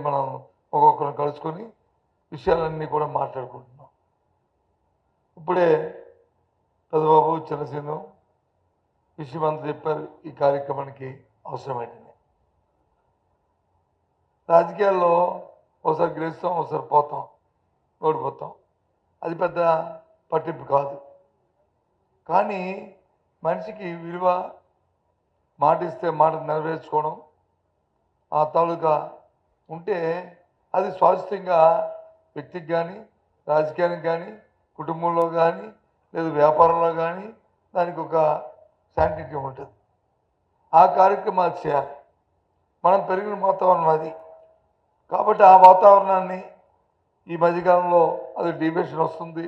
మనం ఒక్కొక్కరు కలుసుకొని విషయాలన్నీ కూడా మాట్లాడుకుంటున్నాం. ఇప్పుడే పెద్దబాబు చిన్నసీను విషయం అంతా చెప్పారు. ఈ కార్యక్రమానికి అవసరమైనది. రాజకీయాల్లో ఒకసారి గెలుస్తాం, ఒకసారి పోతాం, ఓడిపోతాం. అది పెద్ద పట్టింపు కాదు. కానీ మనిషికి విలువ, మాటిస్తే మాట నెరవేర్చుకోవడం ఆ తాలూకా ఉంటే అది శాశ్వతంగా వ్యక్తికి కానీ, రాజకీయానికి కానీ, కుటుంబంలో కానీ, లేదా వ్యాపారంలో కానీ దానికి ఒక శాంటిటీ ఉంటుంది. ఆ కార్యక్రమాలు చేయాలి. మనం పెరిగిన వాతావరణం అది. కాబట్టి ఆ వాతావరణాన్ని ఈ మధ్యకాలంలో అది డివియేషన్ వస్తుంది,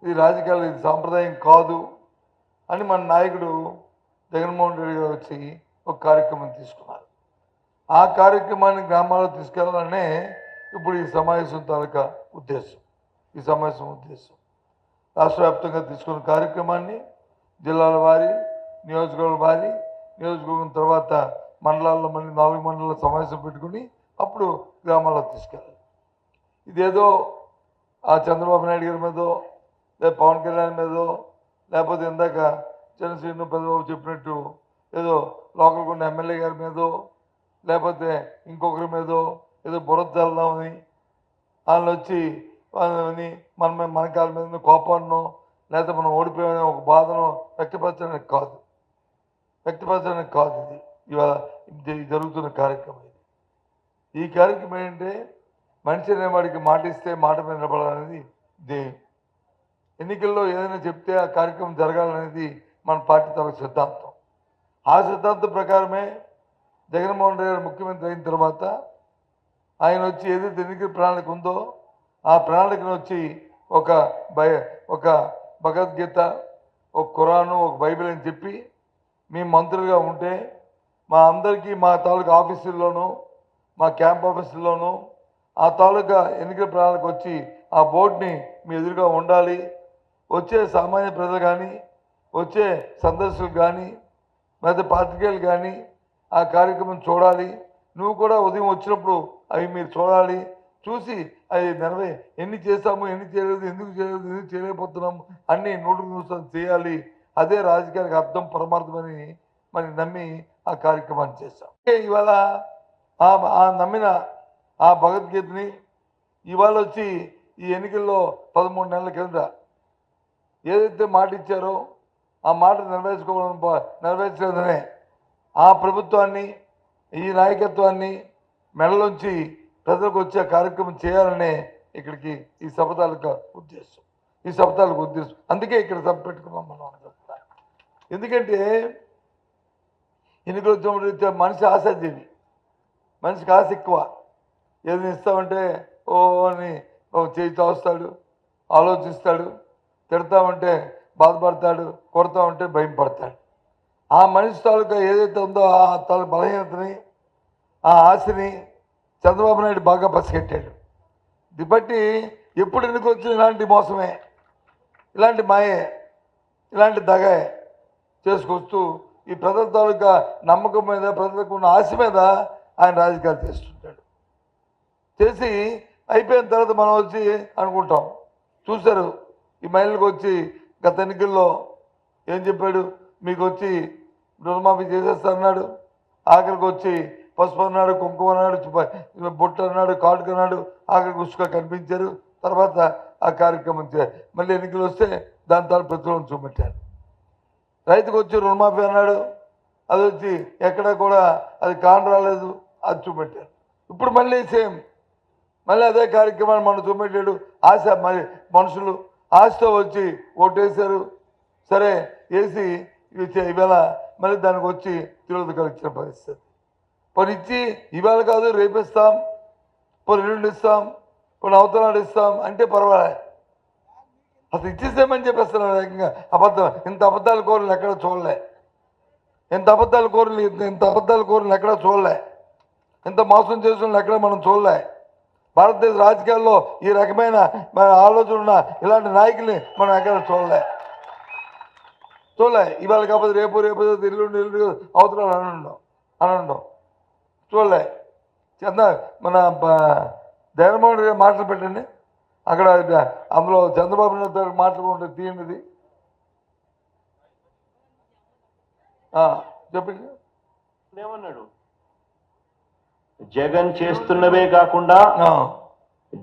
ఇది రాజకీయాలు, ఇది సాంప్రదాయం కాదు అని మన నాయకుడు జగన్మోహన్ రెడ్డి గారు వచ్చి ఒక కార్యక్రమం తీసుకున్నారు. ఆ కార్యక్రమాన్ని గ్రామాల్లో తీసుకెళ్లాలనే ఇప్పుడు ఈ సమావేశం తాలూకా ఉద్దేశం. ఈ సమావేశం ఉద్దేశం రాష్ట్ర వ్యాప్తంగా తీసుకున్న కార్యక్రమాన్ని జిల్లాల వారి, నియోజకవర్గాల వారి, నియోజకవర్గం తర్వాత మండలాల్లో మళ్ళీ 4 మండలాల సమావేశం పెట్టుకుని అప్పుడు గ్రామాల్లో తీసుకెళ్ళాలి. ఇదేదో ఆ చంద్రబాబు నాయుడు గారి మీదో, లేదా పవన్ కళ్యాణ్ మీదో, లేకపోతే ఇందాక చంద్రశేఖర్ పెద్దబాబు చెప్పినట్టు ఏదో లోకల్ ఉన్న ఎమ్మెల్యే గారి మీదో, లేకపోతే ఇంకొకరి మీదో ఏదో బురద చల్దామని వాళ్ళు వచ్చి మన కాళ్ళ మీద కోపాన్నో, లేకపోతే మనం ఓడిపోయామని ఒక బాధను వ్యక్తపరచడానికి కాదు. ఇది ఇవాళ జరుగుతున్న కార్యక్రమం. ఈ కార్యక్రమం ఏంటంటే మనిషి అనేవాడికి మాట ఇస్తే మాట మీద నిలబడాలనేది ధ్యేయం. ఎన్నికల్లో ఏదైనా చెప్తే ఆ కార్యక్రమం జరగాలనేది మన పార్టీ తరఫు సిద్ధాంతం. ఆ సిద్ధాంతం ప్రకారమే జగన్మోహన్ రెడ్డి గారు ముఖ్యమంత్రి అయిన తర్వాత ఆయన వచ్చి ఏదైతే ఎన్నికల ప్రణాళిక ఉందో ఆ ప్రణాళికను వచ్చి ఒక భగవద్గీత, ఒక ఖురాను, ఒక బైబిల్ అని చెప్పి మేము మంత్రులుగా ఉంటే మా అందరికీ మా తాలూకా ఆఫీసుల్లోనూ, మా క్యాంప్ ఆఫీసుల్లోనూ ఆ తాలూకా ఎన్నికల ప్రణాళిక వచ్చి ఆ బోర్డుని మీ ఎదురుగా ఉండాలి. వచ్చే సామాన్య ప్రజలు కానీ, వచ్చే సందర్శకులు కానీ, లేదా పాత్రికేయులు కానీ ఆ కార్యక్రమం చూడాలి. నువ్వు కూడా ఉదయం వచ్చినప్పుడు అవి మీరు చూడాలి. చూసి అవి ఎన్ని చేస్తాము, ఎన్ని చేయలేదు, ఎందుకు చేయలేకపోతున్నాము అన్నీ 100% చేయాలి. అదే రాజకీయానికి అర్థం, పరమార్థమని మరి నమ్మి ఆ కార్యక్రమాన్ని చేస్తాం. ఇవాళ ఆ నమ్మిన ఆ భగవద్గీతని ఇవాళ వచ్చి ఈ ఎన్నికల్లో 13 నెలల కింద ఏదైతే మాట ఇచ్చారో ఆ మాట నెరవేర్చలేదనే ఆ ప్రభుత్వాన్ని, ఈ నాయకత్వాన్ని మెడలోంచి ప్రజలకు వచ్చే కార్యక్రమం చేయాలనే ఇక్కడికి ఈ సభ తాలూకా ఉద్దేశం. అందుకే ఇక్కడ సభ పెట్టుకున్నాం మనం అనుకుంటున్నాం. ఎందుకంటే ఎన్నికలు వచ్చినప్పుడు మనిషి ఆశాజీవి, మనిషికి ఆశ ఎక్కువ. ఏదైనా ఇస్తామంటే ఓ అని చేయి చాస్తాడు, ఆలోచిస్తాడు, తిడతామంటే బాధపడతాడు, కొడతామంటే భయం పడతాడు. ఆ మనిషి తాలూకా ఏదైతే ఉందో ఆ తాలూకా బలహీనతని, ఆ ఆశని చంద్రబాబు నాయుడు బాగా పసిగట్టాడు. ఇది బట్టి ఎప్పుడు ఎన్నిక వచ్చిన ఇలాంటి మోసమే, ఇలాంటి మాయే, ఇలాంటి దగే చేసుకొస్తూ ఈ ప్రజల తాలూకా నమ్మకం మీద, ప్రజలకు ఉన్న ఆశ మీద ఆయన రాజకీయాలు చేస్తుంటాడు. చేసి అయిపోయిన తర్వాత మనం వచ్చి అనుకుంటాం. చూశారు ఈ మహిళలకు వచ్చి గత ఎన్నికల్లో ఏం చెప్పాడు, మీకు వచ్చి రుణమాఫీ చేసేస్తారన్నాడు. ఆఖరికి వచ్చి పసుపు అన్నాడు, కుంకుమ అన్నాడు, బొట్టు అన్నాడు, కాటుకు అన్నాడు. ఆఖరికి ఉసుగా కనిపించారు. తర్వాత ఆ కార్యక్రమం మళ్ళీ ఎన్నికలు వస్తే దాని తర్వాత ప్రతిఫలం చూపెట్టారు. రైతుకు వచ్చి రుణమాఫీ అన్నాడు, అది వచ్చి ఎక్కడ కూడా అది కాని రాలేదు, అది చూపెట్టారు. ఇప్పుడు మళ్ళీ సేమ్ మళ్ళీ అదే కార్యక్రమాన్ని మనం చూపెట్టాడు. ఆశ మరి మనుషులు ఆశతో వచ్చి ఓటేశారు. సరే వేసి ఇవాళ మళ్ళీ దానికి వచ్చి తిరుగుతూ కలిగించిన పరిస్థితి. పని ఇచ్చి ఇవాళ కాదు రేపు ఇస్తాం, పని ఎల్లుండి ఇస్తాం, పని అవతలాడు ఇస్తాం అంటే పర్వాలేదు. అసలు ఇచ్చేసేమని చెప్పేస్తున్నారు ఏకంగా. అబద్ధం. ఇంత అబద్ధాల కోరలు ఎక్కడ చూడలే, ఇంత అబద్ధాల కోరలు ఎక్కడ చూడలే, ఇంత మోసం చేసిన ఎక్కడ మనం చూడలే. భారతదేశ రాజకీయాల్లో ఈ రకమైన ఆలోచన ఉన్న ఇలాంటి నాయకుల్ని మనం ఎక్కడ చూడలే. ఇవాళ కాకపోతే రేపు ఎల్లుండి అవతరాలు అనడం చూడలే. మన జగన్మోహన్ రెడ్డి మాటలు పెట్టండి అక్కడ, అందులో చంద్రబాబు నాయుడు మాటలు ఉంటే తీయండి. చెప్పండి. ఏమన్నాడు? జగన్ చేస్తున్నవే కాకుండా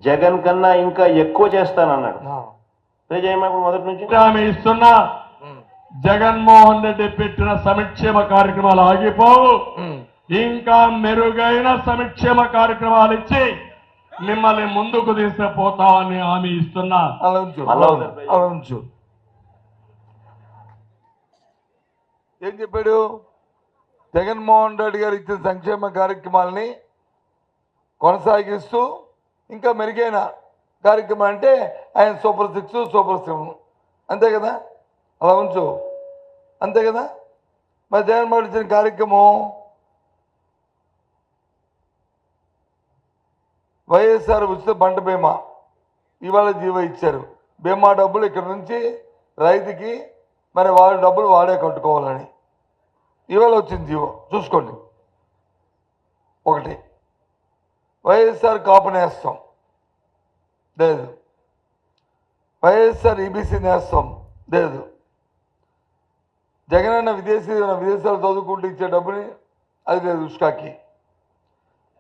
జగన్ కన్నా ఇంకా ఎక్కువ చేస్తానన్నాడు. మొదటి నుంచి హామీ ఇస్తున్నా, జగన్మోహన్ రెడ్డి పెట్టిన సంక్షేమ కార్యక్రమాలు ఆగిపోవు. ఇంకా మెరుగైన సంక్షేమ కార్యక్రమాలు ఇచ్చి మిమ్మల్ని ముందుకు తీసుకుపోతామని హామీ ఇస్తున్నా. అలా ఏం చెప్పాడు? జగన్మోహన్ రెడ్డి గారు ఇచ్చిన సంక్షేమ కార్యక్రమాలని కొనసాగిస్తూ ఇంకా మెరుగైన కార్యక్రమం అంటే ఆయన సూపర్ 6, సూపర్ 7, అంతే కదా? అలా ఉంచు, అంతే కదా? మరి జగన్మోహన్ ఇచ్చిన కార్యక్రమం వైఎస్ఆర్ ఉచిత పంట బీమా, ఇవాళ జీవో ఇచ్చారు. బీమా డబ్బులు ఇక్కడ నుంచి రైతుకి మరి వాడి డబ్బులు వాడే కట్టుకోవాలని ఇవాళ వచ్చింది జీవో, చూసుకోండి. ఒకటి వైఎస్ఆర్ కాపు నేస్తం లేదు, వైఎస్ఆర్ ఈబీసీ నేస్తం లేదు, జగనన్న విదేశాలు చదువుకుంటూ ఇచ్చే డబ్బుని అది లేదు ఉష్కాకి.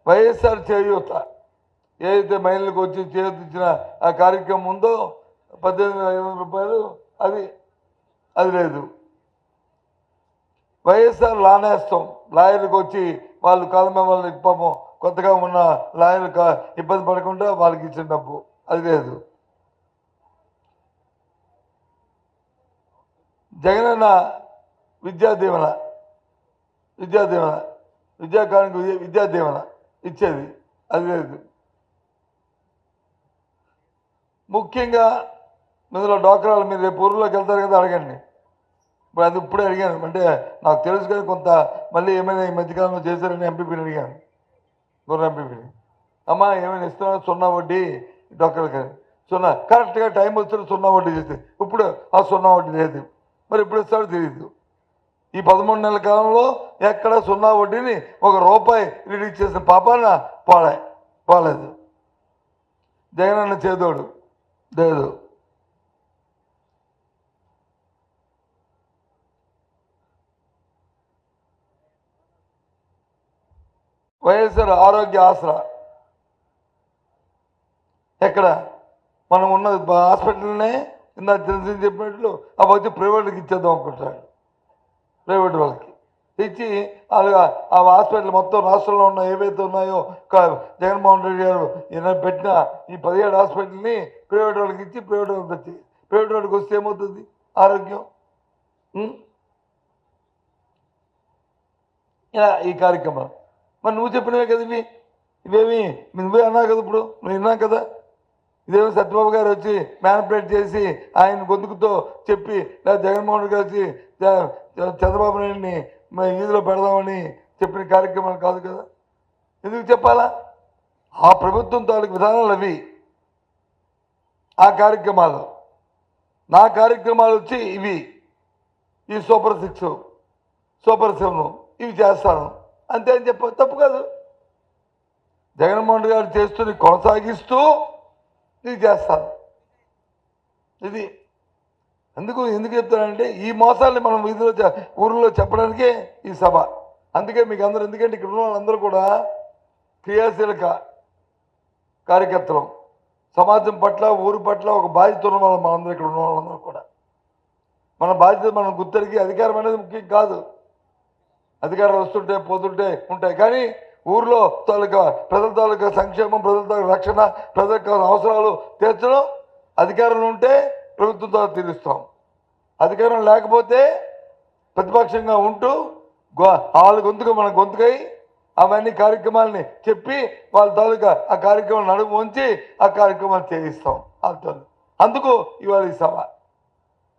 వైఎస్ఆర్ చేయూత ఏదైతే మహిళలకు వచ్చి చేయూత ఇచ్చిన ఆ కార్యక్రమం ఉందో 18,500 రూపాయలు, అది లేదు. వైఎస్ఆర్ లా నేస్తం, లాయర్లకు వచ్చి వాళ్ళు కాలమే వాళ్ళకి పాపం కొత్తగా ఉన్న లాయర్లు ఇబ్బంది పడకుండా వాళ్ళకి ఇచ్చిన డబ్బు, అది లేదు. జగనన్న విద్యా దీవెన ఇచ్చేది, అది లేదు. ముఖ్యంగా ఇందులో డోక్రాలు, మీరు రేపు ఊర్లోకి వెళ్తారు కదా, అడగండి. ఇప్పుడు అది ఇప్పుడే అడిగాను, అంటే నాకు తెలుసు కానీ కొంత మళ్ళీ ఏమైనా ఈ మధ్యకాలంలో చేశారని ఎంపీపీని అడిగాను, గుర్ర ఎంపీపీని. అమ్మ ఏమైనా ఇస్తున్నా 0 వడ్డీ డోక్రాలు కానీ, 0 కరెక్ట్గా టైం వస్తే 0 వడ్డీ చేస్తే, ఇప్పుడు ఆ 0 వడ్డీ లేదు. మరి ఇప్పుడు ఇస్తాడో తెలియదు. ఈ 13 నెలల కాలంలో ఎక్కడ 0 వడ్డీని ₹1 రిలీజ్ చేసిన పాపాన పోలేదు. జగనన్న చేదోడు లేదు. వైఎస్ఆర్ ఆరోగ్య ఆసరా ఎక్కడ? మనం ఉన్న హాస్పిటల్నే ఇందా తెలిసి చెప్పినట్లు అవి వచ్చి ప్రైవేట్కి ఇచ్చేద్దాం అనుకుంటాడు. ప్రైవేట్ వాళ్ళకి ఇచ్చి ఆ హాస్పిటల్ మొత్తం రాష్ట్రంలో ఉన్న ఏవైతే ఉన్నాయో జగన్మోహన్ రెడ్డి గారు పెట్టిన ఈ 17 హాస్పిటల్ని ప్రైవేట్ వాళ్ళకి ఇచ్చి ప్రైవేట్ వాళ్ళకి వచ్చి ప్రైవేట్ వాళ్ళకి వస్తే ఏమవుతుంది ఆరోగ్యం? ఇలా ఈ కార్యక్రమం మరి నువ్వు చెప్పినవే కదా ఇవేమి నువ్వే అన్నావు కదా, ఇప్పుడు నువ్వు విన్నావు కదా. ఇదేమో సత్యబాబు గారు వచ్చి మ్యానిపులేట్ చేసి ఆయన గొంతుకుతో చెప్పి లేదా జగన్మోహన్ రెడ్డి గారు వచ్చి చంద్రబాబు నాయుడిని ఈదులో పెడదామని చెప్పిన కార్యక్రమాలు కాదు కదా. ఎందుకు చెప్పాలా? ఆ ప్రభుత్వం తాలూకు విధానాలు అవి. ఆ కార్యక్రమాలు, నా కార్యక్రమాలు వచ్చి ఇవి, ఈ సూపర్ 6, సూపర్ 7 ఇవి చేస్తాను అంతే అని తప్పు కాదు. జగన్మోహన్ రెడ్డి గారు చేస్తూ కొనసాగిస్తూ ఇది చేస్తాను. ఇది ఎందుకు చెప్తానంటే ఈ మోసాలని మనం ఊరిలో చెప్పడానికే ఈ సభ. అందుకే మీకు అందరూ, ఎందుకంటే ఇక్కడ ఉన్న వాళ్ళందరూ కూడా క్రియాశీలక కార్యకర్తలు, సమాజం పట్ల ఊరు పట్ల ఒక బాధ్యత ఉన్న వాళ్ళు మనందరూ ఇక్కడ ఉన్న వాళ్ళందరూ కూడా. మన బాధ్యత మనం గుర్తెరిగి, అధికారం అనేది ముఖ్యం కాదు. అధికారాలు వస్తుంటే పోతుంటే ఉంటాయి, కానీ ఊర్లో ప్రజల తాలూకా సంక్షేమం, ప్రజల తాలూకా రక్షణ, ప్రజలకు అవసరాలు తీర్చడం అధికారంలో ఉంటే ప్రభుత్వంతో తీరుస్తాం. అధికారం లేకపోతే ప్రతిపక్షంగా ఉంటూ వాళ్ళ గొంతుగా మన గొంతుకై అవన్నీ కార్యక్రమాలని చెప్పి వాళ్ళ తాలూకా ఆ కార్యక్రమాలు నడుము ఉంచి ఆ కార్యక్రమాలు చేయిస్తాం. అందుకు ఇవాళ ఈ సభ.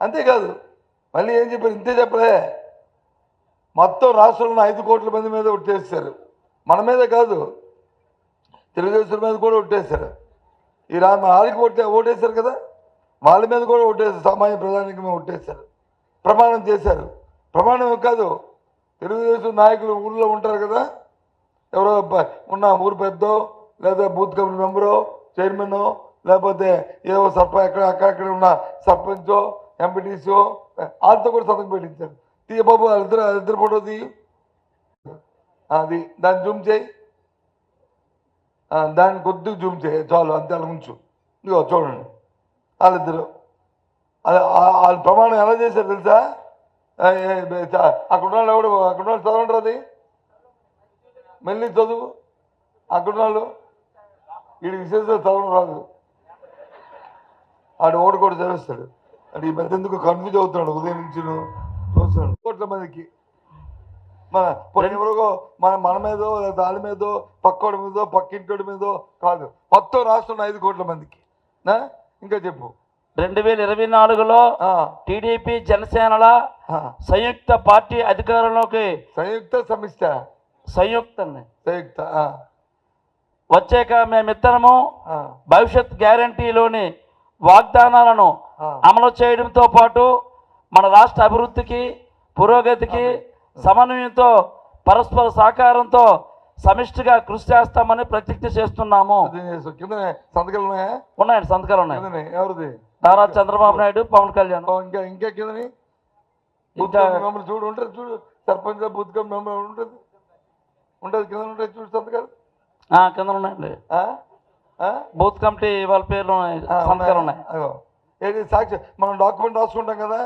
అంతేకాదు మళ్ళీ ఏం చెప్పారు, ఇంతే చెప్పలే, మొత్తం రాష్ట్రంలో 5 కోట్ల మంది మీద ఒట్టేస్తారు. మన మీద కాదు, తెలుగుదేశం మీద కూడా ఒట్టేశారు. ఈ వాళ్ళకి ఓటేశారు కదా, వాళ్ళ మీద కూడా ఒట్టేశారు. సామాన్య ప్రధానికి మేము ఒట్టేశారు, ప్రమాణం చేశారు. ప్రమాణం కాదు, తెలుగుదేశం నాయకులు ఊళ్ళో ఉంటారు కదా, ఎవరో ఉన్న ఊరు పెద్దో లేదా బూత్ కమిటీ మెంబరో చైర్మన్ లేకపోతే ఏవో అక్కడక్కడ ఉన్న సర్పంచో ఎంపీటీసో వాళ్ళతో కూడా సంతకం పెట్టించారు. తీయ బాబు వాళ్ళిద్దరు ఫోటో తీయి, అది దాన్ని జూమ్ చేయి, దాన్ని కొద్దిగా జూమ్ చేయి చాలు, అంతే అలా ఉంచు. ఇదిగో చూడండి వాళ్ళిద్దరు. వాళ్ళ ప్రమాణం ఎలా చేశారు తెలుసా? అక్కడ వాళ్ళు ఎవడు అక్కడ వాళ్ళు చదవంటారు, అది మళ్ళీ చదువు. అక్కడ వాళ్ళు వీడి విశేషాలు చదవడం రాదు, ఆడు ఓడి కూడా చదివిస్తాడు. అంటే ఈ పెద్ద ఎందుకు కన్ఫ్యూజ్ అవుతున్నాడు ఉదయం నుంచి చూస్తాడు. కోట్ల మందికి ఎవరిగో మన మీదో లేదా దాని మీదో పక్కోడి మీదో పక్కింటి మీదో కాదు, మొత్తం రాష్ట్రం 5 కోట్ల మందికి. ఇంకా చెప్పు. 2024లో టీడీపీ జనసేనల సంయుక్త పార్టీ అధికారంలోకి సంయుక్త వచ్చాక మేమిద్దరము భవిష్యత్ గ్యారంటీలోని వాగ్దానాలను అమలు చేయడంతో పాటు మన రాష్ట్ర అభివృద్ధికి పురోగతికి సమన్వయంతో పరస్పర సహకారంతో సమిష్టిగా కృషి చేస్తామని ప్రతిజ్ఞ చేస్తున్నాము. సంతకాలు ఉన్నాయా? ఉన్నాయండి, సంతకాలు ఉన్నాయి. ఎవరిది? నారా చంద్రబాబు నాయుడు, పవన్ కళ్యాణ్. ఇంకా కిందని మెంబర్ చూడు ఉంటుంది, చూడు సర్పంచ్ బూత్ కమిటీ మెంబర్ ఉంటుంది కింద ఉంటాయి చూడు సంతకాలు. కింద ఉన్నాయండి, బూత్ కమిటీ వాళ్ళ పేర్లు ఉన్నాయి, సంతకాలు ఉన్నాయి. ఏది సాక్షి మనం డాక్యుమెంట్ రాసుకుంటాం కదా,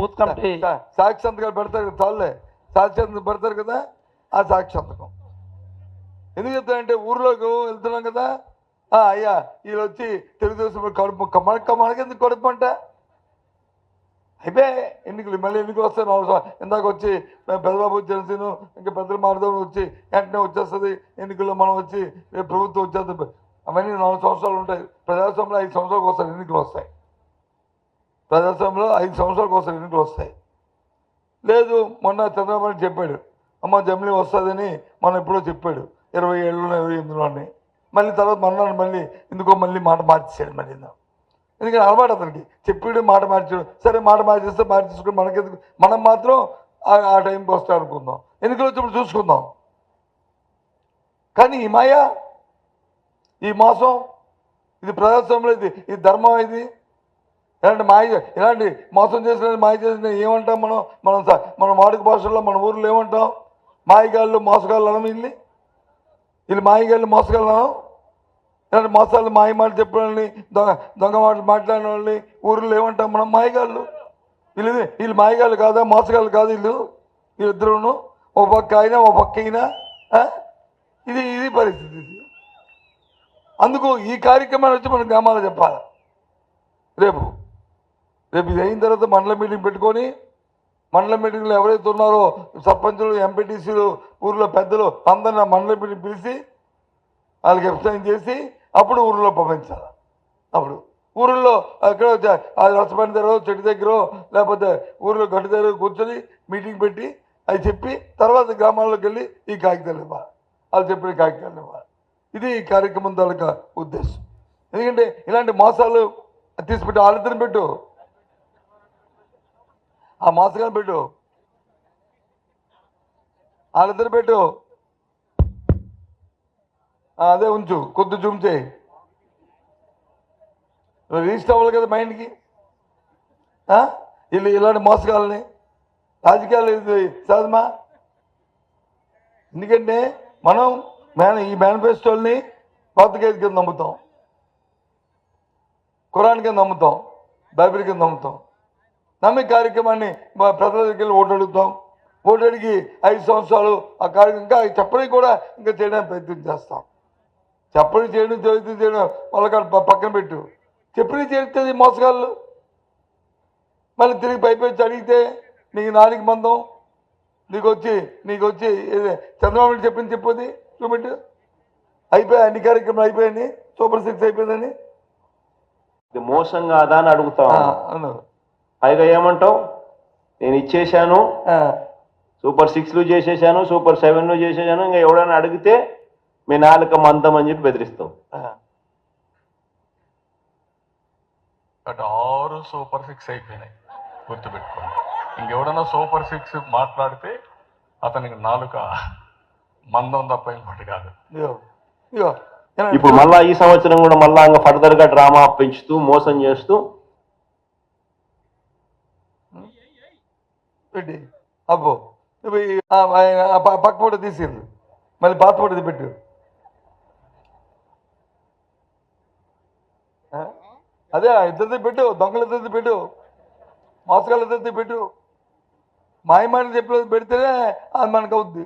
బూత్ కమిటీ సాక్షి సంతకాలు పెడతారు కదా, చాలులే సాక్షి సంతకం పెడతారు కదా, ఆ సాక్షి సంతకం. ఎందుకు చెప్తానంటే ఊర్లోకి వెళ్తున్నాం కదా, అయ్యా వీళ్ళు వచ్చి తెలుగుదేశం కడుపు మనకెందుకు కడుపు అంట అయిపోయి ఎన్నికలు మళ్ళీ ఎన్నికలు వస్తాయి. ఇందాక వచ్చి పెద్దబాబు జనసేన ఇంకా పెద్దలు మారుదామని వచ్చి వెంటనే వచ్చేస్తుంది ఎన్నికల్లో, మనం వచ్చి ప్రభుత్వం వచ్చేస్తుంది. అవన్నీ 4 సంవత్సరాలు ఉంటాయి. ప్రజాస్వామ్యంలో 5 సంవత్సరాలకు వస్తాయి ఎన్నికలు వస్తాయి. ప్రజాస్వామ్యంలో 5 సంవత్సరాలకు వస్తాయి ఎన్నికలు వస్తాయి. లేదు మొన్న చంద్రబాబు నాయుడు చెప్పాడు, అమ్మ జమిలీ వస్తుందని మనం ఎప్పుడో చెప్పాడు 27లో 28లోని. మళ్ళీ తర్వాత మళ్ళీ ఎందుకో మళ్ళీ మాట మార్చేసాడు. మళ్ళీ ఎందుకంటే అలవాటు అతనికి చెప్పాడు, మాట మార్చాడు. సరే మాట మార్చేస్తే మార్చేసుకుని మనకెందుకు, మనం మాత్రం ఆ టైంకి వస్తాం అనుకుందాం, ఎన్నికలు వచ్చినప్పుడు చూసుకుందాం. కానీ ఈ మాయ, ఈ మోసం, ఇది ప్రజాస్వామ్యంలో ఇది ధర్మం. ఇది ఇలాంటి మోసం చేసిన మాయ చేసిన ఏమంటాం మనం వాడుక భాషల్లో మన ఊర్లో ఏమంటాం? మాయగాళ్ళు మోసగాళ్ళు అనం. వీళ్ళు మాయగాళ్ళు మోసగాళ్ళు అనం. ఇలాంటి మోసాలు మాయ మాట చెప్పిన వాళ్ళని, దొంగ మాటలు మాట్లాడిన వాళ్ళని ఊర్లో ఏమంటాం మనం? మాయగాళ్ళు. వీళ్ళు మాయగాళ్ళు కాదా, మోసగాళ్ళు కాదు వీళ్ళిద్దరును. ఒక పక్క అయినా ఒక పక్క అయినా ఇది పరిస్థితి. అందుకు ఈ కార్యక్రమాన్ని వచ్చి మనం గ్రామాలు చెప్పాలి. రేపు ఇది అయిన తర్వాత మండల మీటింగ్ పెట్టుకొని, మండల మీటింగ్లో ఎవరైతే ఉన్నారో సర్పంచులు, ఎంపీటీసీలు, ఊర్లో పెద్దలు అందరిని మండల మీటింగ్ పిలిచి వాళ్ళకి ఎక్స్ప్లెయిన్ చేసి అప్పుడు ఊరిలో పంపించాలి. అప్పుడు ఊరిలో ఎక్కడో రసపని దగ్గర చెట్టు దగ్గర లేకపోతే ఊరిలో గడ్డి దగ్గర కూర్చొని మీటింగ్ పెట్టి అవి చెప్పి తర్వాత గ్రామాల్లోకి వెళ్ళి ఈ కాగితాలు ఇవ్వాలి, వాళ్ళు చెప్పిన కాగితాలు ఇవ్వాలి. ఇది ఈ కార్యక్రమం తాలూకా ఉద్దేశం. ఎందుకంటే ఇలాంటి మోసాలు తీసిపెట్టి వాళ్ళిద్దరిని పెట్టు, ఆ మోసగాన్ని పెట్టు, వాళ్ళిద్దరు పెట్టు, అదే ఉంచు, కొద్ది జూమ్ చేయి. రీచ్ అవ్వాలి కదా మైండ్కి. వీళ్ళు ఇలాంటి మోసగాలని రాజకీయాలు ఇది సాధమా? ఎందుకంటే మనం ఈ మేనిఫెస్టోల్ని భగవద్గీత కింద నమ్ముతాం, ఖురాన్ కింద నమ్ముతాం, బైబిల్ కింద నమ్ముతాం. నమ్మి కార్యక్రమాన్ని ప్రజల దగ్గరికి వెళ్ళి ఓటు అడుగుతాం. ఓటు అడిగి 5 సంవత్సరాలు ఆ కార్యక్రమం ఇంకా చెప్పని కూడా ఇంకా చేయడానికి ప్రయత్నం చేస్తాం. చెప్పని చేయడం వాళ్ళ పక్కన పెట్టు. చెప్పని చేస్తుంది మోసగాళ్ళు. మళ్ళీ తిరిగి పైపెచ్చి అడిగితే నీకు 4 మందం, నీకు వచ్చి చంద్రబాబు నాయుడు చెప్పింది చెప్పది చూపెట్టు. అయిపోయాయి అన్ని కార్యక్రమాలు అయిపోయాయని, సూపర్ 6 అయిపోయిందని. ఇది మోసం కాదా అని అడుగుతావు. పైగా ఏమంటావు? నేను ఇచ్చేసాను, సూపర్ 6లు చేసేసాను, సూపర్ 7లు చేసేసాను, ఇంకా ఎవడైనా అడిగితే మీ 4 మందం అని చెప్పి బెదిరిస్తావు. బట్ 6 సూపర్ 6 అయిపోయినాయి, గుర్తుపెట్టుకోండి. ఇంకెవడన్నా సూపర్ 6 మాట్లాడితే అతనికి 4 మందం తప్ప ఇంకోటి కాదు. ఇగో ఇగో ఇప్పుడు మళ్ళా ఈ సంవత్సరం కూడా మళ్ళా ఇంకా ఫర్దర్ గా డ్రామా పెంచుతూ మోసం చేస్తూ పెట్టి అబ్బో పక్క ఫోటో తీసిండు, మళ్ళీ పాత ఫోటో పెట్టు. అదే ఇద్దరిది పెట్టు, దొంగల ఇద్దరిది పెట్టు, మోసగాళ్ళ ఇద్దరిది పెట్టు. మాయమాటలు చెప్పలేదు పెడితేనే అది మనకు అవుద్ది.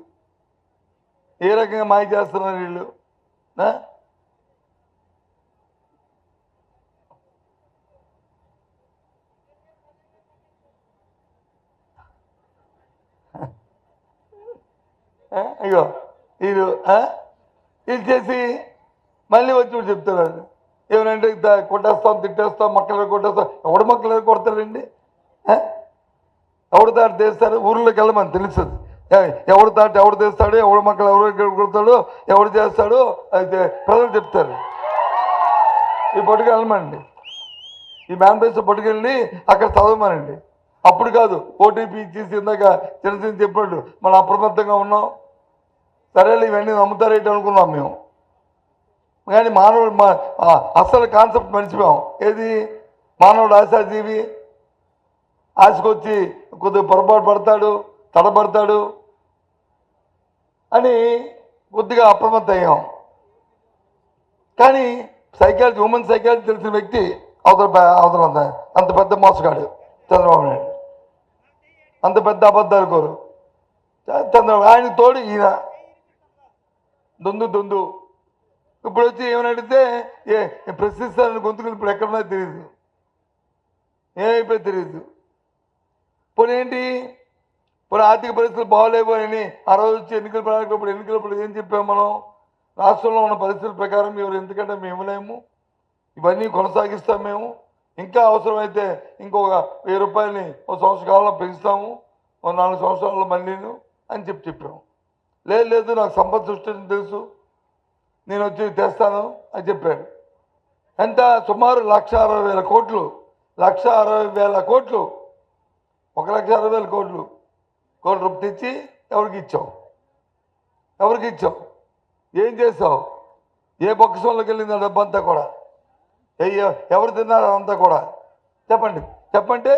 ఏ రకంగా మాయ చేస్తున్నారు వీళ్ళు. అయ్యో వీళ్ళు వీళ్ళు చేసి మళ్ళీ వచ్చి చెప్తున్నారు ఏమనంటే కొట్టేస్తాం, తిట్టేస్తాం, మక్కలు కొట్టేస్తాం. ఎవడు మక్కలు కొడతారండి? ఎవడు తాటి తీస్తారు? ఊర్లోకి వెళ్ళమని తెలుస్తుంది. ఎవడు తాటి ఎవడు తీస్తాడు, ఎవడు మక్కలు ఎవరు కొడతాడు, ఎవడు చేస్తాడు అయితే ప్రజలు చెప్తారు. ఈ పట్టుకెళ్ళమండి, ఈ మేనిఫెస్టో పట్టుకెళ్ళి అక్కడ చదవమనండి. అప్పుడు కాదు ఓటీపీ ఇచ్చేసి ఇందాక చిన్న చెప్పినట్టు మనం అప్రమత్తంగా ఉన్నాం. సరేలే ఇవన్నీ నమ్ముతారేంటి అనుకున్నాం మేము, కానీ మానవుడు అసలు కాన్సెప్ట్ మర్చిపోయాం. ఏది? మానవుడు ఆశాజీవి, ఆశకొచ్చి కొద్దిగా పొరపాటు పడతాడు, తడబడతాడు అని కొద్దిగా అప్రమత్తం అయ్యాం. కానీ సైకాలజీ, హ్యూమన్ సైకాలజీ తెలిసిన వ్యక్తి అవతల అంత పెద్ద మోసగాడు చంద్రబాబు నాయుడు, అంత పెద్ద అబద్ధాలు కోరు చంద్రబాబు. ఆయన తోడు ఈయన దొందు. ఇప్పుడు వచ్చి ఏమని అడిగితే ప్రశ్నిస్తారని గొంతుకులు ఇప్పుడు ఎక్కడున్నా తెలియదు, ఏమైపోయి తెలియదు. పోనీ ఏంటి, పోనీ ఆర్థిక పరిస్థితులు బాగోలేకపోయాయని ఆ రోజు వచ్చి ఎన్నికలప్పుడు ఏం చెప్పాము మనం? రాష్ట్రంలో ఉన్న పరిస్థితుల ప్రకారం ఎవరు ఎందుకంటే మేము ఇవ్వలేము, ఇవన్నీ కొనసాగిస్తాం మేము, ఇంకా అవసరమైతే ఇంకొక 1000 రూపాయలని ఒక సంవత్సర కాలంలో పెంచుతాము, ఒక 4 సంవత్సరాల్లో మళ్ళీను అని చెప్పాము. లేదు నాకు సంపద సృష్టించి తెలుసు, నేను వచ్చి తెస్తాను అని చెప్పాడు. ఎంత? సుమారు 1,60,000 కోట్లు, 1,60,000 కోట్లు, 1,60,000 కోట్లు రూపాయలు తెచ్చి ఎవరికి ఇచ్చావు? ఏం చేసావు? ఏ బొక్కసంలోకి వెళ్ళింది ఆ డబ్బంతా కూడా? ఎవరు తిన్నారు అదంతా కూడా? చెప్పంటే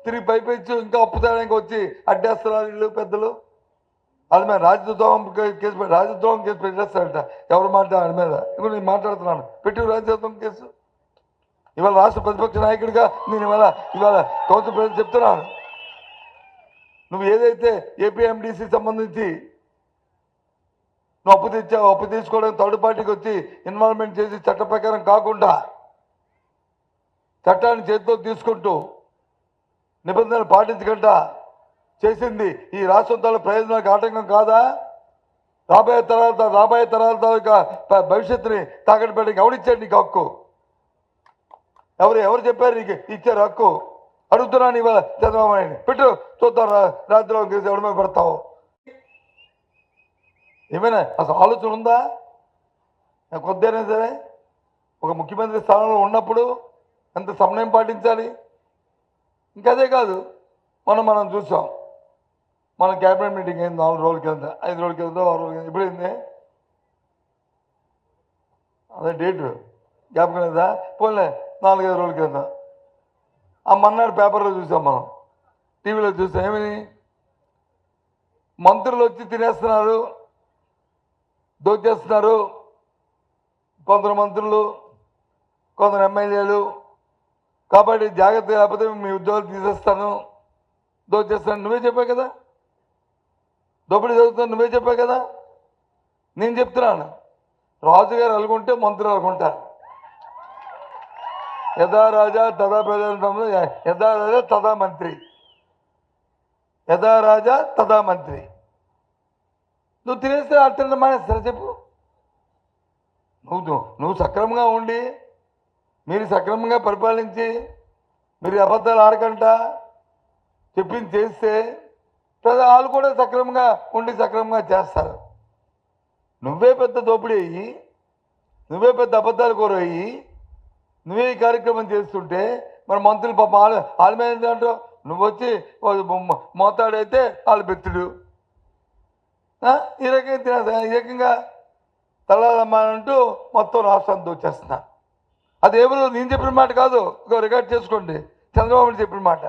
తిరిగి పైపెచ్చు ఇంకా అప్పు తేడానికి వచ్చి అడ్డేస్తున్నారు వీళ్ళు పెద్దలు. వాళ్ళ మీద రాజద్రోహం కేసు పెట్టేస్తారట. ఎవరు మాట్లాడారు మీద? ఇప్పుడు నేను మాట్లాడుతున్నాను, పెట్టి రాజద్రోహం కేసు. ఇవాళ రాష్ట్ర ప్రతిపక్ష నాయకుడిగా నేను ఇవాళ కౌన్సిల్ ప్రజలు చెప్తున్నాను, నువ్వు ఏదైతే ఏపీఎండిసి సంబంధించి నువ్వు అప్పు తెచ్చావు, అప్పు తీసుకోవడానికి థర్డ్ పార్టీకి వచ్చి ఇన్వాల్వ్మెంట్ చేసి చట్ట ప్రకారం కాకుండా చట్టాన్ని చేతితో తీసుకుంటూ నిబంధనలు పాటించకుండా చేసింది ఈ రాష్ట్రం తాలూ ప్రయోజనాలకు ఆటంకం కాదా? రాబోయే తరాల భవిష్యత్తుని తాకట్టు పెట్టడానికి ఎవరిచ్చాడు నీకు హక్కు? ఎవరు చెప్పారు నీకు ఇచ్చారు హక్కు? అడుగుతున్నాను ఇవాళ చంద్రబాబు నాయుడు. పెట్టు చూద్దాం, రాత్రిలో కేసు ఎవరి మీద పెడతావు? ఏమైనా అసలు ఆలోచన ఉందా? కొద్దిగా సరే ఒక ముఖ్యమంత్రి స్థానంలో ఉన్నప్పుడు ఎంత సమన్వయం పాటించాలి. ఇంకదే కాదు, మనం చూసాం, మన క్యాబినెట్ మీటింగ్ అయింది 4 రోజుల కింద, 5 రోజుల కింద, 6 రోజుల కింద. ఎప్పుడైంది అదే డేటు జ్ఞాపకం లేదా? పోలే 4-5 రోజుల కింద. ఆ మన్నాడు పేపర్లో చూసాం, మనం టీవీలో చూసాం. ఏమని? మంత్రులు వచ్చి తినేస్తున్నారు, దోచేస్తున్నారు, కొందరు మంత్రులు, కొందరు ఎమ్మెల్యేలు, కాబట్టి జాగ్రత్త లేకపోతే మీ ఉద్యోగాలు తీసేస్తాను, దోచేస్తాను. నువ్వే చెప్పావు కదా, దోపిడీ జరుగుతుంది, నువ్వే చెప్పావు కదా. నేను చెప్తున్నాను, రాజుగారు అనుకుంటే మంత్రులు అనుకుంటారు. యథా రాజా తదా ప్రజాతంత్రంలో యథా రాజా తదా మంత్రి, యథా రాజా తదా మంత్రి. నువ్వు తినేస్తే అర్థం మానేస్తారా చెప్పు? నువ్వు సక్రమంగా ఉండి, మీరు సక్రమంగా పరిపాలించి, మీరు అబద్ధాలు ఆడకుండా చెప్పింది చేస్తే వాళ్ళు కూడా సక్రమంగా ఉండి సక్రమంగా చేస్తారు. నువ్వే పెద్ద దోపిడీ అయ్యి, నువ్వే పెద్ద అబద్ధాలు కోరయ్యి, నువ్వే ఈ కార్యక్రమం చేస్తుంటే మరి మంత్రులు పాప వాళ్ళ మీద ఏంటంటావు? నువ్వు వచ్చి మోతాడైతే వాళ్ళు బెత్తుడు, ఈ రకంగా తినేస్తా, ఈ రకంగా తలాలమ్మానంటూ మొత్తం రాష్ట్రాన్ని దోచేస్తున్నా. అది ఎవరు నేను చెప్పిన మాట కాదు, ఇంకో రికార్డ్ చేసుకోండి, చంద్రబాబు నాయుడు చెప్పిన మాట,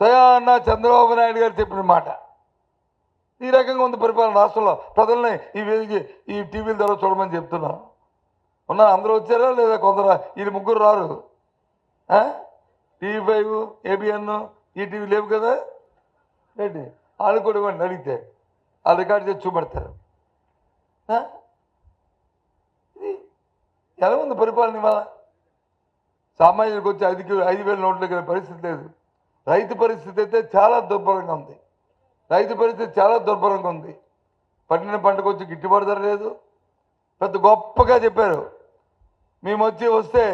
స్వయాన్న చంద్రబాబు నాయుడు గారు చెప్పిన మాట. ఈ రకంగా ఉంది పరిపాలన రాష్ట్రంలో. ప్రజల్ని ఈ టీవీల ద్వారా చూడమని చెప్తున్నాను. ఉన్నా అందరూ వచ్చారా లేదా? కొందరు వీళ్ళు ముగ్గురు రారు. TV5, ABN, ఈటీవీ లేవు కదా ఏంటి? వాళ్ళు కూడా ఇవ్వండి అడిగితే, వాళ్ళు రికార్డు చేసి చూపెడతారు. ఇది ఎలా ఉంది పరిపాలన? ఇవాళ సామాన్యులకు వచ్చి 5,000 నోట్ల దగ్గర పరిస్థితి లేదు. రైతు పరిస్థితి అయితే చాలా దుర్భరంగా ఉంది. రైతు పరిస్థితి చాలా దుర్భరంగా ఉంది. పండిన పంటకు వచ్చి గిట్టుబాటు ధర లేదు. పెద్ద గొప్పగా చెప్పారు, మేము వస్తే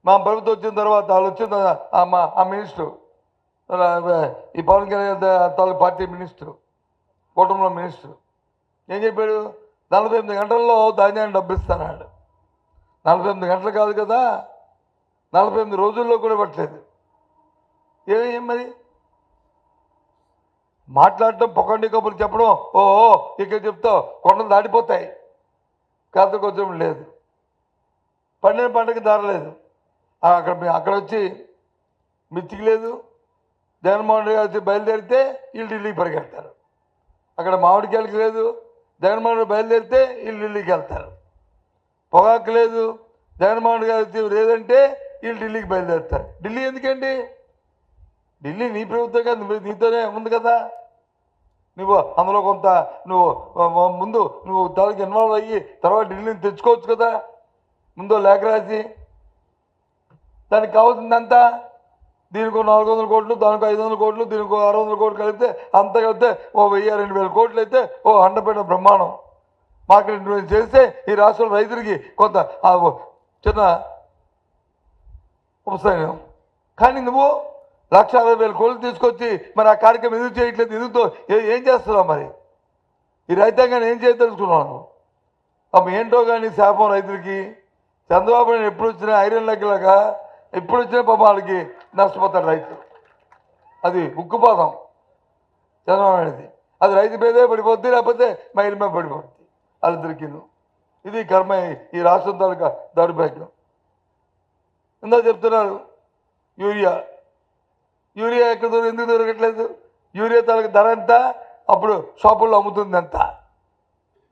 మా ప్రభుత్వం వచ్చిన తర్వాత వాళ్ళు వచ్చిన ఆ మినిస్టరు, ఈ పవన్ కళ్యాణ్ తాలూకు పార్టీ మినిస్టరు, కూటమిలో మినిస్టరు ఏం చెప్పాడు? 48 గంటల్లో ధాన్యాన్ని డబ్బిస్తానాడు. 48 గంటలు కాదు కదా, 48 రోజుల్లో కూడా పట్టలేదు. ఏం మరి మాట్లాడటం, పొకండి కబుర్లు చెప్పడం, ఇక్కడ చెప్తావు కొండలు దాటిపోతాయి. కాస్త కొంచెం లేదు, పండిన పంటకి ధర లేదు. అక్కడ వచ్చి మిర్చికి లేదు. జగన్మోహన్ రెడ్డి వచ్చి బయలుదేరితే వీళ్ళు ఢిల్లీకి పరిగెడతారు. అక్కడ మామిడికాయలకి లేదు, జగన్మోహన్ రెడ్డి బయలుదేరితే వీళ్ళు ఢిల్లీకి వెళ్తారు. పొగాకు లేదు, జగన్మోహన్ రెడ్డి వచ్చి లేదంటే వీళ్ళు ఢిల్లీకి బయలుదేరుతారు. ఢిల్లీ ఎందుకండి? ఢిల్లీ నీ ప్రభుత్వం కదా, నీతోనే ఉంది కదా. నువ్వు అందులో కొంత ముందు దానికి ఇన్వాల్వ్ అయ్యి తర్వాత ఢిల్లీని తెచ్చుకోవచ్చు కదా. ముందు లేఖ రాసి దానికి కావాల్సిందంతా, దీనికి 400 కోట్లు, దానికి 500 కోట్లు, దీనికి 600 కోట్లు కలిపితే అంతా కలిపితే 1000-2000 కోట్లు అయితే అండపడిన బ్రహ్మాండం మార్కెట్ చేస్తే ఈ రాష్ట్రంలో రైతులకి కొంత చిన్న ఉపశమనం. కానీ నువ్వు 1,60,000 కోట్లు తీసుకొచ్చి మరి ఆ కార్యక్రమం ఎందుకు చేయట్లేదు? ఎందుకు ఏం చేస్తున్నావు? మరి ఈ రైతాంగాన్ని ఏం చేయదలుచుకున్నావు? అప్పుడు ఏంటో కానీ శాపం రైతులకి. చంద్రబాబు నాయుడు ఎప్పుడు వచ్చినా ఐరన్ లెక్కలాగా ఎప్పుడు వచ్చినా పాపం వాళ్ళకి నష్టపోతాడు రైతు. అది ఉక్కుపాదం చంద్రబాబు నాయుడుది. అది రైతు మీదే పడిపోద్ది, లేకపోతే మహిళ మీద పడిపోద్ది. వాళ్ళిద్దరికి ఇది కర్మ. ఈ రాష్ట్రం తాలూకా దౌర్భాగ్యం. ఇందా చెప్తున్నారు యూరియా ఎక్కడ ఎందుకు దొరకట్లేదు? యూరియా తాలూకా ధర ఎంత? అప్పుడు షాపుల్లో అమ్ముతుంది ఎంత?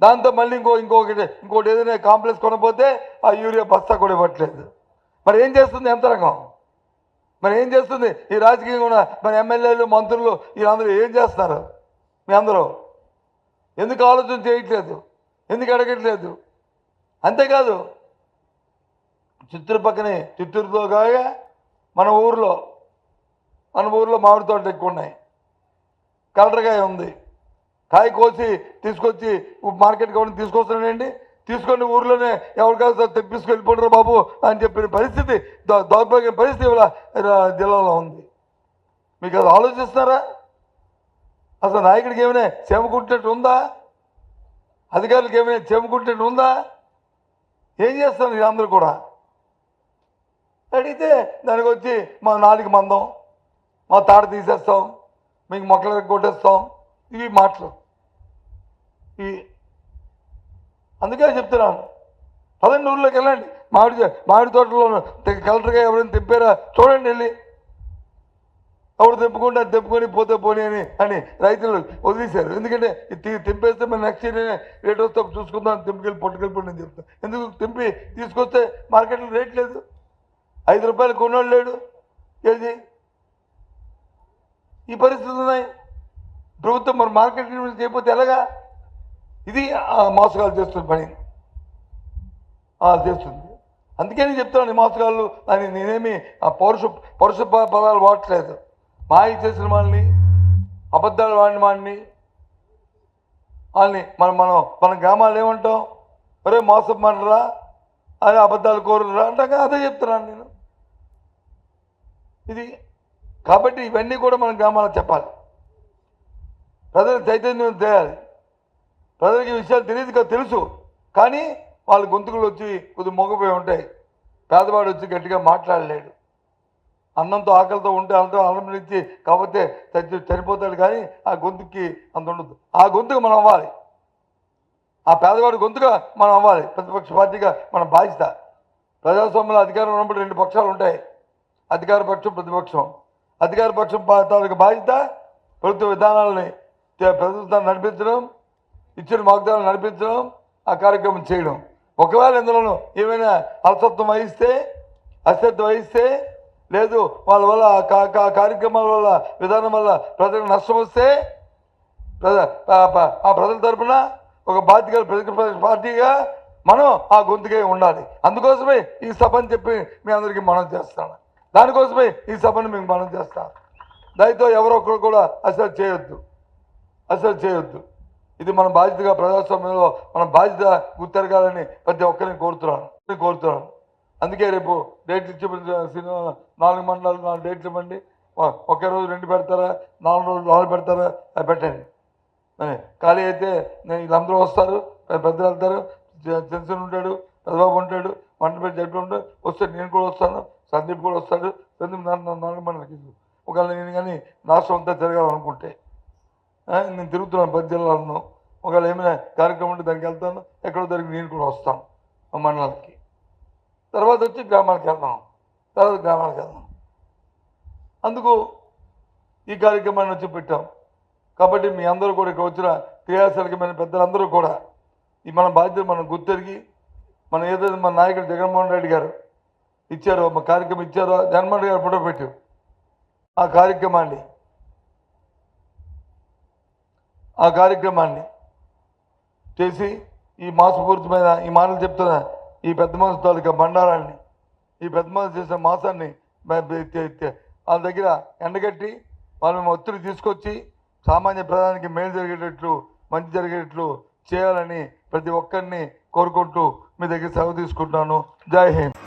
దాంతో మళ్ళీ ఇంకోటి ఏదైనా కాంప్లెక్స్ కొనపోతే ఆ యూరియా బస్తా కూడా ఇవ్వట్లేదు. మరి ఏం చేస్తుంది యంత్రాంగం? మరి ఏం చేస్తుంది ఈ రాజకీయం కూడా? మరి ఎమ్మెల్యేలు, మంత్రులు వీళ్ళందరూ ఏం చేస్తున్నారు? మీ అందరూ ఎందుకు ఆలోచన చేయట్లేదు? ఎందుకు అడగట్లేదు? అంతేకాదు, చిత్తూరుతో కాగా మన ఊర్లో మామిడి తోటలు ఎక్కువ ఉన్నాయి. కలరకాయ ఉంది. కాయ కోసి తీసుకొచ్చి మార్కెట్కి ఎవరిని తీసుకొస్తున్నాడండి? తీసుకొని ఊర్లోనే ఎవరికాదు తెప్పించుకు వెళ్ళిపోతారు బాబు అని చెప్పిన పరిస్థితి, దౌర్భాగ్య పరిస్థితి జిల్లాలో ఉంది. మీకు అది ఆలోచిస్తున్నారా? అసలు నాయకుడికి ఏమైనా చెమకుంటున్నట్టు ఉందా? అధికారులకు ఏమైనా చెమకుంటున్నట్టు ఉందా? ఏం చేస్తారు వీళ్ళందరూ కూడా? అడిగితే దానికి వచ్చి మా నాలుగు మందం, మా తాడు తీసేస్తాం, మీకు మొక్కలు కొట్టేస్తాం, ఇవి మాటలు. అందుకే చెప్తున్నాను, 10 ఊర్లోకి వెళ్ళండి. మామిడి తోటలో కలెక్టర్గా ఎవరైనా తెంపారా చూడండి. వెళ్ళి ఎవరు తెంపుకొని పోతే పోనీ అని రైతులు వదిలేశారు. ఎందుకంటే తెంపేస్తే మరి నెక్స్ట్ ఇయర్ రేట్ వస్తే చూసుకుందాం, పట్టుకెళ్ళిపోండి అని చెప్తాను. ఎందుకు తెంపి తీసుకొస్తే మార్కెట్లో రేట్ లేదు, 5 రూపాయలు కొన్నాడు లేడు కేజీ. ఈ పరిస్థితులు ఉన్నాయి. ప్రభుత్వం మరి మార్కెటింగ్ చేయకపోతే ఎలాగా? ఇది మోసగాలు చేస్తున్న పని చేస్తుంది. అందుకే నేను చెప్తున్నాను, ఈ మోసగాళ్ళు అని నేనేమి పరుష పదాలు వాడట్లేదు. మాయ చేసిన వాళ్ళని, అబద్ధాలు వాడిన వాళ్ళని మన గ్రామాలు ఏమంటాం? ఒరే మోసం మనరా, అదే అబద్ధాలు కోరురా అంటాక అదే చెప్తున్నాను నేను. ఇది కాబట్టి ఇవన్నీ కూడా మన గ్రామాలకు చెప్పాలి. ప్రజలకు చైతన్యం చేయాలి. ప్రజలకి ఈ విషయాలు తెలియదు, తెలుసు, కానీ వాళ్ళ గొంతుకులు వచ్చి కొద్దిగా మొగపోయి ఉంటాయి. పేదవాడు వచ్చి గట్టిగా మాట్లాడలేడు. అన్నంతో ఆకలితో ఉంటే అంతా అన్నం నుంచి కాకపోతే చనిపోతాడు, కానీ ఆ గొంతుకి అంత ఉండదు. ఆ గొంతుకు మనం అవ్వాలి, ఆ పేదవాడి గొంతుగా మనం అవ్వాలి. ప్రతిపక్ష పార్టీగా మన బాధ్యత. ప్రజాస్వామ్యంలో అధికారం ఉన్నప్పుడు 2 పక్షాలు ఉంటాయి, అధికార పక్షం, ప్రతిపక్షం. అధికార పక్షం తాలూకు బాధ్యత ప్రభుత్వ విధానాలని ప్రభుత్వాన్ని నడిపించడం, ఇచ్చిన వాగ్దానాలు నడిపించడం, ఆ కార్యక్రమం చేయడం. ఒకవేళ ఇందులో ఏమైనా అలసత్వం వహిస్తే, అశ్రద్ధ వహిస్తే, లేదు వాళ్ళ వల్ల కార్యక్రమాల వల్ల విధానం వల్ల ప్రజలకు నష్టం వస్తే ఆ ప్రజల తరఫున ఒక బాధ్యత ప్రతిపక్ష పార్టీగా మనం ఆ గొంతుకే ఉండాలి. అందుకోసమే ఈ సభని చెప్పి మీ అందరికీ మనం చేస్తాను. దానికోసమే ఈ సభను మీకు మనం చేస్తాను. దయతో ఎవరో ఒకరు కూడా అసలు చేయొద్దు. ఇది మన బాధ్యతగా ప్రజాస్వామ్యంలో మన బాధ్యత గుర్తెరగాలని ప్రతి ఒక్కరిని కోరుతున్నాను. అందుకే రేపు డేట్లు ఇచ్చి 4 మండలాలు 4 డేట్లు ఇవ్వండి. ఒకే రోజు 2 పెడతారా, 4 రోజులు 4 పెడతారా, అది పెట్టండి. ఖాళీ అయితే వీళ్ళందరూ వస్తారు, పెద్దలు వెళ్తారు, జనసేన ఉంటాడు, చంద్రబాబు ఉంటాడు, మండపేట జడ్పీ ఉంటాడు, వస్తే నేను కూడా వస్తాను, సందీప్ కూడా వస్తాడు. సందీప్ 4 మండలకి ఒకవేళ నేను కానీ రాష్ట్రం అంతా తిరగాలనుకుంటే నేను తిరుగుతున్నాను 10 జిల్లాలను. ఒకవేళ ఏమైనా కార్యక్రమం ఉంటే దానికి వెళ్తాను, ఎక్కడో దానికి నేను కూడా వస్తాను ఆ మండలానికి. తర్వాత వచ్చి గ్రామాలకు వెళ్దాం. అందుకు ఈ కార్యక్రమాన్ని వచ్చి పెట్టాం. కాబట్టి మీ అందరూ కూడా ఇక్కడ వచ్చిన క్రియాశీలకమైన పెద్దలందరూ కూడా ఈ మన బాధ్యత మనం గుర్తెరిగి, మనం ఏదైతే మన నాయకుడు జగన్మోహన్ రెడ్డి గారు ఇచ్చారో, మా కార్యక్రమం ఇచ్చారో, జగన్మోహన్ రెడ్డి గారు ఫోటో పెట్టు, ఆ కార్యక్రమాన్ని చేసి ఈ మాసపూరితమైన ఈ మాటలు చెప్తున్న ఈ పెద్ద మనసు తాలూకా బండారాన్ని, ఈ పెద్ద మనసు చేసిన మాసాన్ని వాళ్ళ దగ్గర ఎండగట్టి వాళ్ళు మేము ఒత్తిడి తీసుకొచ్చి సామాన్య ప్రజానికి మేలు జరిగేటట్లు, మంచి జరిగేటట్లు చేయాలని ప్రతి ఒక్కరిని కోరుకుంటూ మీ దగ్గర సెలవు తీసుకుంటున్నాను. జై హింద్.